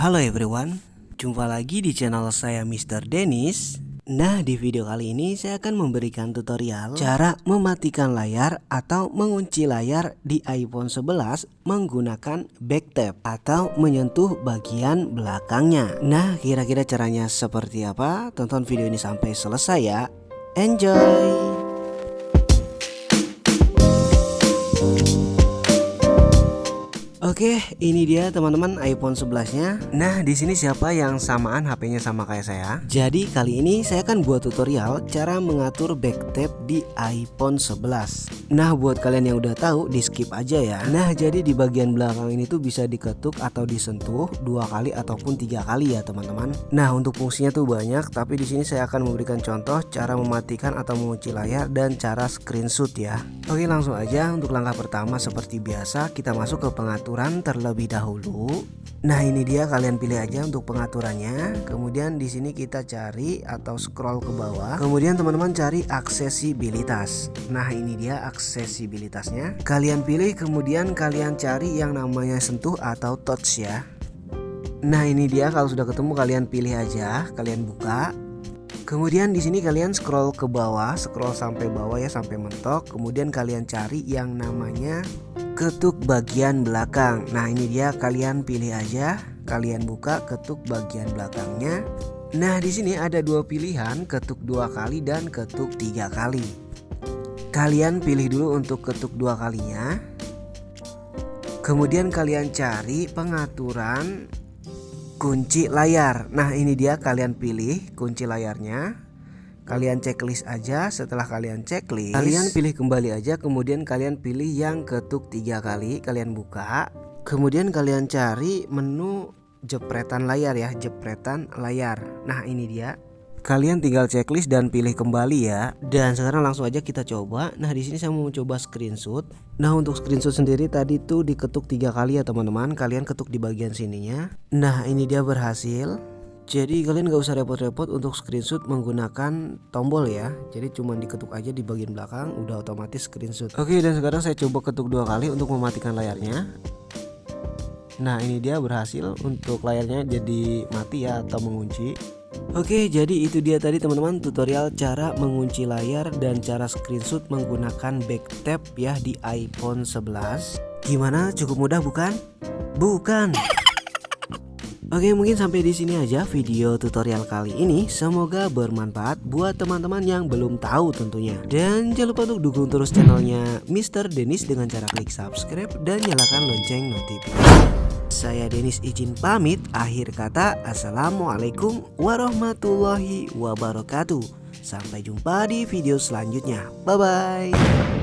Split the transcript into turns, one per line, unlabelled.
Halo everyone, jumpa lagi di channel saya Mr. Dennis. Nah, di video kali ini saya akan memberikan tutorial cara mematikan layar atau mengunci layar di iPhone 11 menggunakan backtap atau menyentuh bagian belakangnya. Nah, kira-kira caranya seperti apa? Tonton video ini sampai selesai ya. Enjoy! Oke, ini dia teman-teman iPhone 11-nya. Nah, di sini siapa yang samaan HP-nya sama kayak saya? Jadi kali ini saya akan buat tutorial cara mengatur backtap di iPhone 11. Nah, buat kalian yang udah tahu, di skip aja ya. Nah, jadi di bagian belakang ini tuh bisa diketuk atau disentuh 2 kali ataupun 3 kali ya, teman-teman. Nah, untuk fungsinya tuh banyak, tapi di sini saya akan memberikan contoh cara mematikan atau mengunci layar dan cara screenshot ya. Oke, langsung aja untuk langkah pertama seperti biasa kita masuk ke pengaturan terlebih dahulu. Nah, ini dia, kalian pilih aja untuk pengaturannya. Kemudian di sini kita cari atau scroll ke bawah. Kemudian teman-teman cari aksesibilitas. Nah, ini dia aksesibilitasnya. Kalian pilih, kemudian kalian cari yang namanya sentuh atau touch ya. Nah, ini dia, kalau sudah ketemu kalian pilih aja, kalian buka. Kemudian di sini kalian scroll ke bawah, scroll sampai bawah ya, sampai mentok. Kemudian kalian cari yang namanya ketuk bagian belakang. Nah, ini dia, kalian pilih aja, kalian buka ketuk bagian belakangnya. Nah, di sini ada dua pilihan, ketuk 2 kali dan ketuk 3 kali. Kalian pilih dulu untuk ketuk 2 kalinya. Kemudian kalian cari pengaturan kunci layar. Nah, ini dia, kalian pilih kunci layarnya. Kalian checklist aja. Setelah kalian checklist, kalian pilih kembali aja. Kemudian kalian pilih yang ketuk 3 kali. Kalian buka. Kemudian kalian cari menu jepretan layar ya, jepretan layar. Nah, ini dia. Kalian tinggal checklist dan pilih kembali ya. Dan sekarang langsung aja kita coba. Nah, di sini saya mau coba screenshot. Nah, untuk screenshot sendiri tadi tuh diketuk 3 kali ya teman-teman. Kalian ketuk di bagian sininya. Nah, ini dia berhasil. Jadi kalian gak usah repot-repot untuk screenshot menggunakan tombol ya. Jadi cuma diketuk aja di bagian belakang, udah otomatis screenshot. Oke, dan sekarang saya coba ketuk 2 kali untuk mematikan layarnya. Nah, ini dia berhasil untuk layarnya jadi mati ya atau mengunci. Oke, jadi itu dia tadi teman-teman tutorial cara mengunci layar dan cara screenshot menggunakan backtap ya di iPhone 11. Gimana? Cukup mudah bukan? Bukan. Oke, mungkin sampai di sini aja video tutorial kali ini. Semoga bermanfaat buat teman-teman yang belum tahu tentunya. Dan jangan lupa untuk dukung terus channelnya Mr. Dennis dengan cara klik subscribe dan nyalakan lonceng notifikasi. Saya Dennis izin pamit. Akhir kata, assalamualaikum warahmatullahi wabarakatuh. Sampai jumpa di video selanjutnya. Bye bye.